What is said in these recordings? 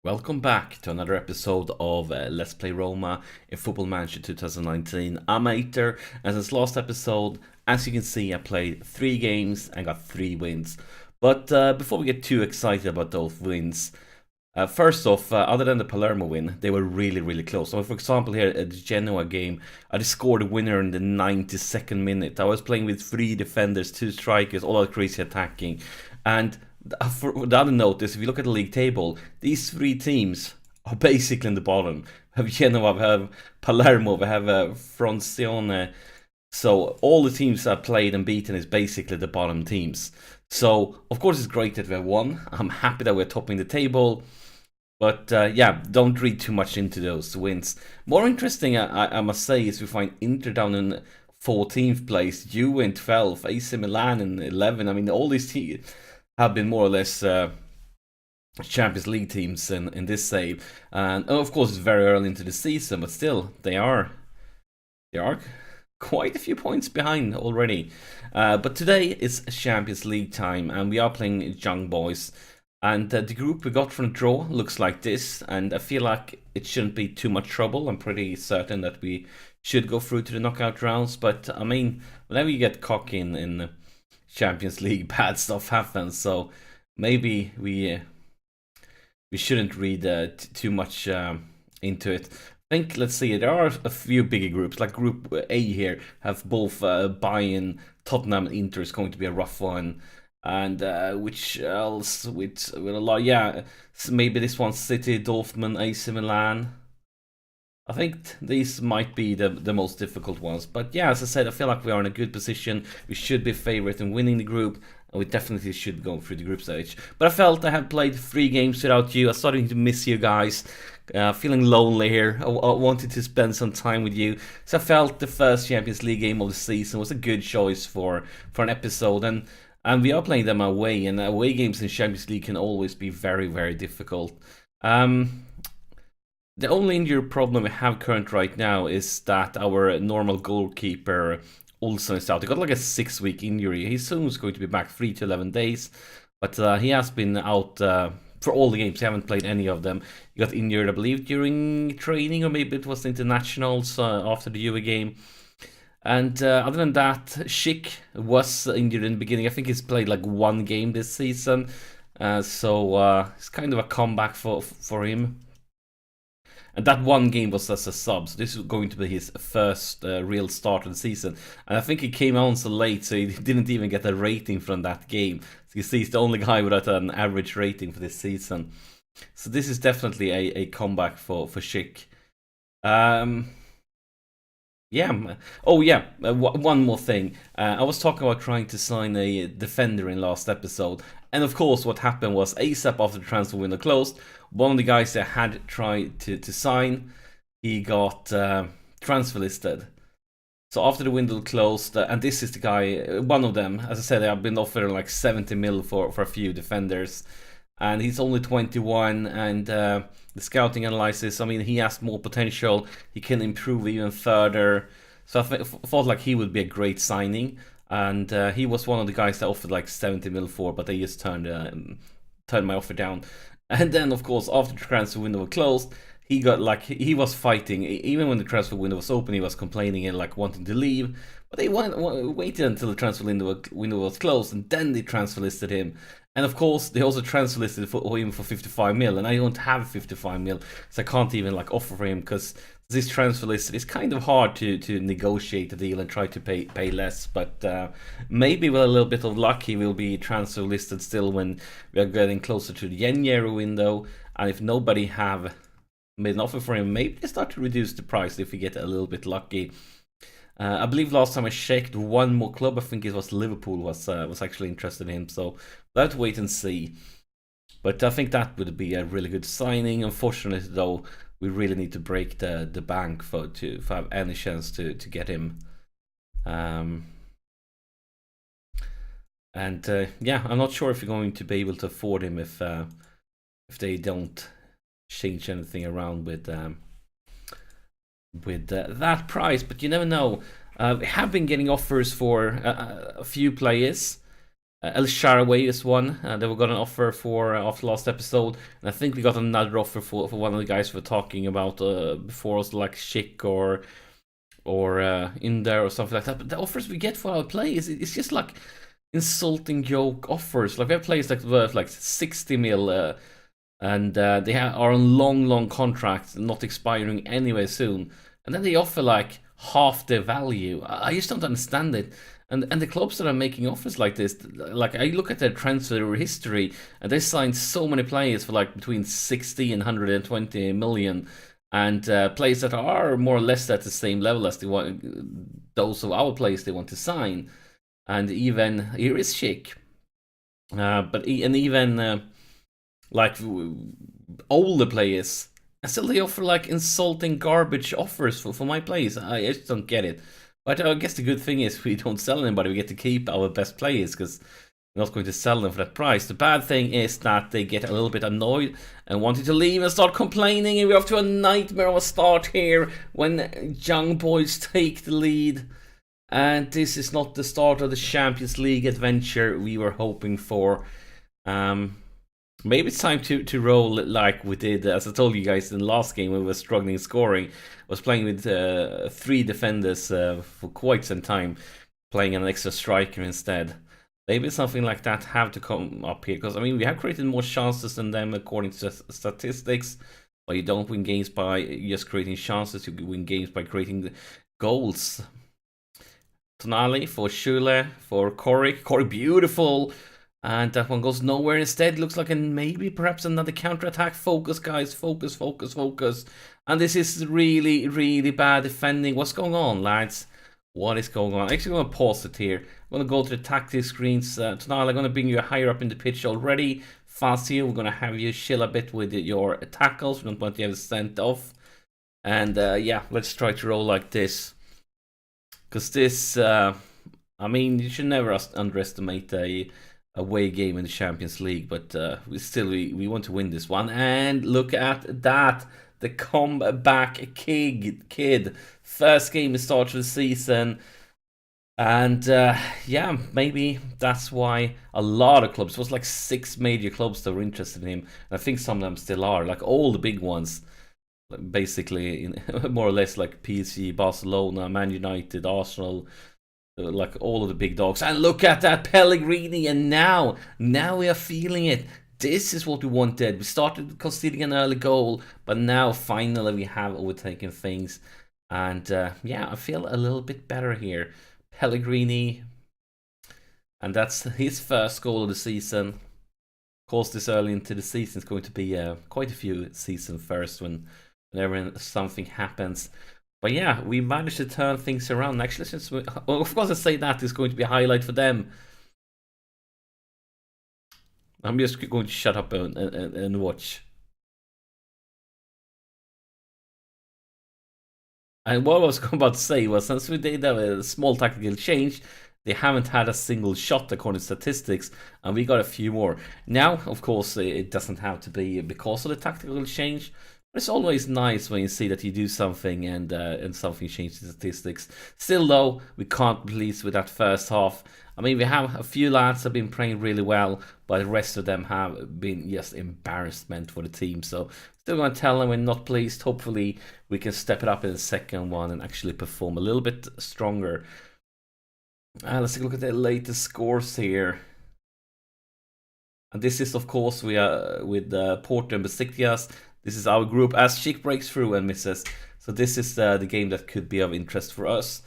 Welcome back to another episode of Let's Play Roma in Football Manager 2019. I'm Ater, and since last episode, as you can see, I played 3 games and got 3 wins. But before we get too excited about those wins, first off, other than the Palermo win, they were really close. So, for example, here at the Genoa game, I just scored a winner in the 92nd minute. I was playing with 3 defenders, 2 strikers, all out crazy attacking, and for the other note is, if you look at the league table, these 3 teams are basically in the bottom. We have Genoa, we have Palermo, we have Frosinone. So all the teams that played and beaten is basically the bottom teams. So of course it's great that we have won. I'm happy that we're topping the table. But yeah, don't read too much into those wins. More interesting, I must say, is we find Inter down in 14th place, Juve in 12th, AC Milan in 11th. I mean, all these teams have been more or less Champions League teams in this save, and of course it's very early into the season, but still they are quite a few points behind already. But today is Champions League time, and we are playing Young Boys. And the group we got from the draw looks like this, and I feel like it shouldn't be too much trouble. I'm pretty certain that we should go through to the knockout rounds. But I mean, whenever you get cocky in Champions League, bad stuff happens. So maybe we shouldn't read too much into it. I think, let's see, there are a few bigger groups, like Group A here, have both Bayern, Tottenham, and Inter is going to be a rough one. And which else with a lot? Yeah, so maybe this one, City, Dortmund, AC Milan. I think these might be the most difficult ones. But yeah, as I said, I feel like we are in a good position. We should be favourite in winning the group, and we definitely should go through the group stage. But I felt I had played 3 games without you. I started to miss you guys. Feeling lonely here. I wanted to spend some time with you. So I felt the first Champions League game of the season was a good choice for an episode. And we are playing them away, and away games in Champions League can always be very difficult. The only injury problem we have current right now is that our normal goalkeeper Olsen is out. He got like a 6-week injury. He's soon going to be back 3 to 11 days, but he has been out for all the games. He haven't played any of them. He got injured, I believe, during training, or maybe it was the internationals after the Juve game. And other than that, Schick was injured in the beginning. I think he's played like 1 game this season, so it's kind of a comeback for him. And that 1 game was as a sub, so this is going to be his first real start of the season. And I think he came on so late, so he didn't even get a rating from that game. So you see, he's the only guy without an average rating for this season. So this is definitely a comeback for Schick. Yeah. Oh, yeah. One more thing. I was talking about trying to sign a defender in last episode, and of course, what happened was ASAP after the transfer window closed, one of the guys that had tried to sign, he got transfer listed. So after the window closed, and this is the guy, one of them. As I said, I've been offered like 70 mil for a few defenders, and he's only 21, and the scouting analysis, I mean, he has more potential. He can improve even further. So I thought like he would be a great signing, and he was one of the guys that offered like 70 mil for, but they just turned my offer down. And then, of course, after the transfer window was closed, he got like, he was fighting. Even when the transfer window was open, he was complaining and like wanting to leave. But they waited until the transfer window was closed, and then they transfer listed him. And of course, they also transfer listed him for 55 mil, and I don't have 55 mil, so I can't even like offer for him, because this transfer listed is kind of hard to negotiate a deal and try to pay less. But maybe with a little bit of luck, he will be transfer listed still when we are getting closer to the January window. And if nobody have made an offer for him, maybe they start to reduce the price if we get a little bit lucky. I believe last time I checked, one more club, I think it was Liverpool, was actually interested in him. So let's wait and see. But I think that would be a really good signing. Unfortunately, though, we really need to break the bank for have any chance to get him. And yeah, I'm not sure if you're going to be able to afford him if they don't change anything around with that price. But you never know. We have been getting offers for a few players. El Sharaway is one that we got an offer for after last episode, and I think we got another offer for one of the guys we were talking about before us, like Chic or in there or something like that. But the offers we get for our players, it's just like insulting joke offers. Like we have players that worth like 60 mil, and they are on long contracts, not expiring anyway soon, and then they offer like half the value. I just don't understand it. And the clubs that are making offers like this, like I look at their transfer history, and they signed so many players for like between 60 and 120 million, and players that are more or less at the same level as those of our players they want to sign. And even here is Chic, and even like older players, and still they offer like insulting garbage offers for my players. I just don't get it. But I guess the good thing is we don't sell anybody. We get to keep our best players because we're not going to sell them for that price. The bad thing is that they get a little bit annoyed and wanted to leave and start complaining. And we're off to a nightmare of a start here when Young Boys take the lead. And this is not the start of the Champions League adventure we were hoping for. Maybe it's time to roll like we did, as I told you guys in the last game when we were struggling scoring. I was playing with 3 defenders for quite some time, playing an extra striker instead. Maybe something like that have to come up here, because I mean we have created more chances than them according to statistics, but you don't win games by just creating chances, you win games by creating goals. Tonali for Schule, for Corey, beautiful! And that one goes nowhere. Instead, looks like maybe perhaps another counter-attack. Focus, guys. Focus. And this is really bad defending. What's going on, lads? What is going on? I'm actually going to pause it here. I'm going to go to the tactics screens. Tonight, I'm going to bring you higher up in the pitch already. Fazio, we're going to have you chill a bit with your tackles. We don't want you to have sent off. And yeah, let's try to roll like this. Because this, I mean, you should never underestimate a away game in the Champions League, but we want to win this one. And look at that, the comeback kid. First game to start the season, and yeah, maybe that's why a lot of clubs, it was like 6 major clubs that were interested in him, and I think some of them still are, like all the big ones, basically, more or less, like PSG, Barcelona, Man United, Arsenal, like all of the big dogs. And look at that, Pellegrini, and now we are feeling it. This is what we wanted. We started conceding an early goal, but now finally we have overtaken things. And yeah, I feel a little bit better here. Pellegrini, and that's his first goal of the season. Of course, this early into the season is going to be quite a few season first whenever something happens. But yeah, we managed to turn things around. Actually, since well, of course I say that is going to be a highlight for them. I'm just going to shut up and watch. And what I was about to say was, since we did have a small tactical change, they haven't had a single shot according to statistics, and we got a few more. Now, of course, it doesn't have to be because of the tactical change. It's always nice when you see that you do something and something changes the statistics. Still though, we can't be pleased with that first half. I mean, we have a few lads have been playing really well, but the rest of them have been just embarrassment for the team. So still going to tell them we're not pleased. Hopefully we can step it up in the second one and actually perform a little bit stronger. Let's take a look at the latest scores here. And this is, of course, we are with Porto and Besiktas. This is our group as Chic breaks through and misses. So this is the game that could be of interest for us.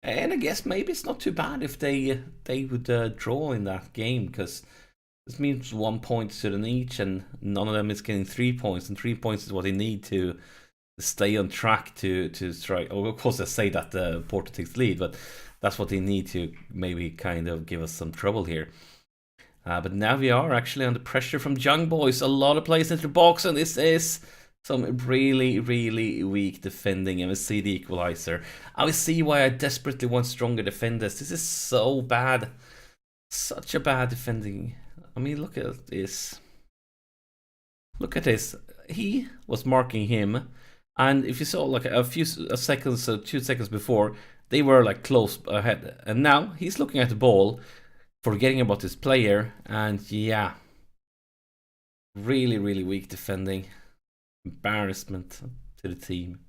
And I guess maybe it's not too bad if they would draw in that game, because this means 1 point to them each, and none of them is getting 3 points. And 3 points is what they need to stay on track to strike. Oh, of course, I say that Porto takes the lead, but that's what they need to maybe kind of give us some trouble here. But now we are actually under pressure from Young Boys. A lot of players into the box, and this is some really weak defending. And we see the equalizer. I will see why I desperately want stronger defenders. This is so bad. Such a bad defending. I mean, look at this. Look at this. He was marking him, and if you saw like a few seconds, 2 seconds before, they were like close ahead. And now he's looking at the ball, forgetting about this player. And yeah, really, really weak defending. Embarrassment to the team.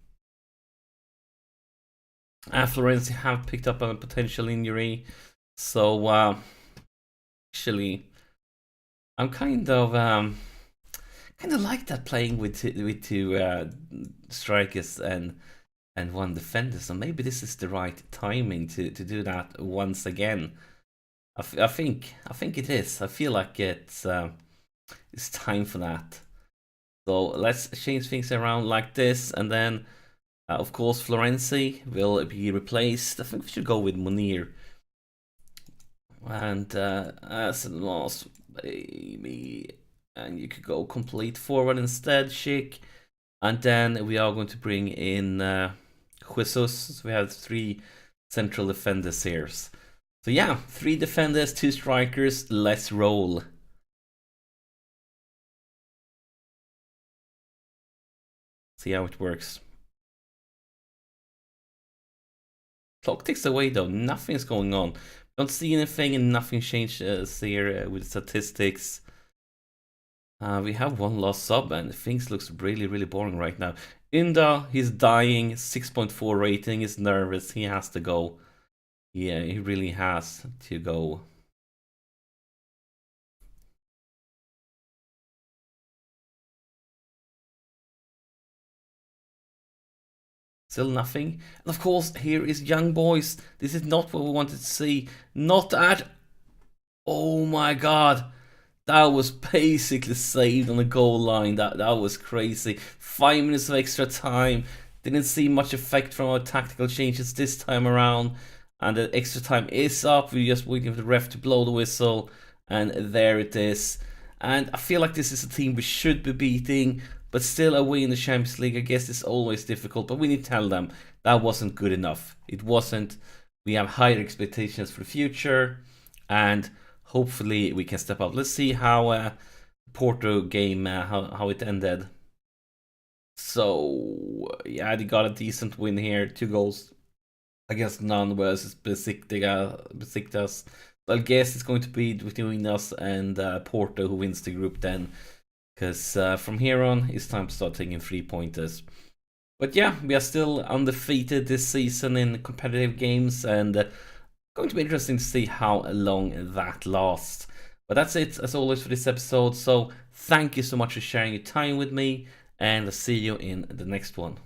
Florenzi have picked up on a potential injury, so actually, I'm kind of like that, playing with two strikers and one defender. So maybe this is the right timing to do that once again. I think it is. I feel like it's time for that. So let's change things around like this, and then of course Florenzi will be replaced. I think we should go with Munir. And as the last baby, and you could go complete forward instead, Schick. And then we are going to bring in Jesus. So we have 3 central defenders here. So yeah, 3 defenders, 2 strikers. Let's roll. See how it works. Clock ticks away though, nothing's going on. Don't see anything, and nothing changes here with statistics. We have 1 lost sub, and things looks really, really boring right now. Inda, he's dying, 6.4 rating, he's nervous, he has to go. Yeah, he really has to go. Still nothing. And of course, here is Young Boys. This is not what we wanted to see. Not at... Oh my god. That was basically saved on the goal line. That was crazy. 5 minutes of extra time. Didn't see much effect from our tactical changes this time around. And the extra time is up. We're just waiting for the ref to blow the whistle. And there it is. And I feel like this is a team we should be beating. But still, away in the Champions League, I guess it's always difficult. But we need to tell them that wasn't good enough. It wasn't. We have higher expectations for the future. And hopefully we can step up. Let's see how Porto game, how it ended. So, yeah, they got a decent win here. 2 goals against none versus Besiktas. So I guess it's going to be between us and Porto who wins the group then. Because from here on, it's time to start taking 3-pointers. But yeah, we are still undefeated this season in competitive games, and going to be interesting to see how long that lasts. But that's it, as always, for this episode. So thank you so much for sharing your time with me, and I'll see you in the next one.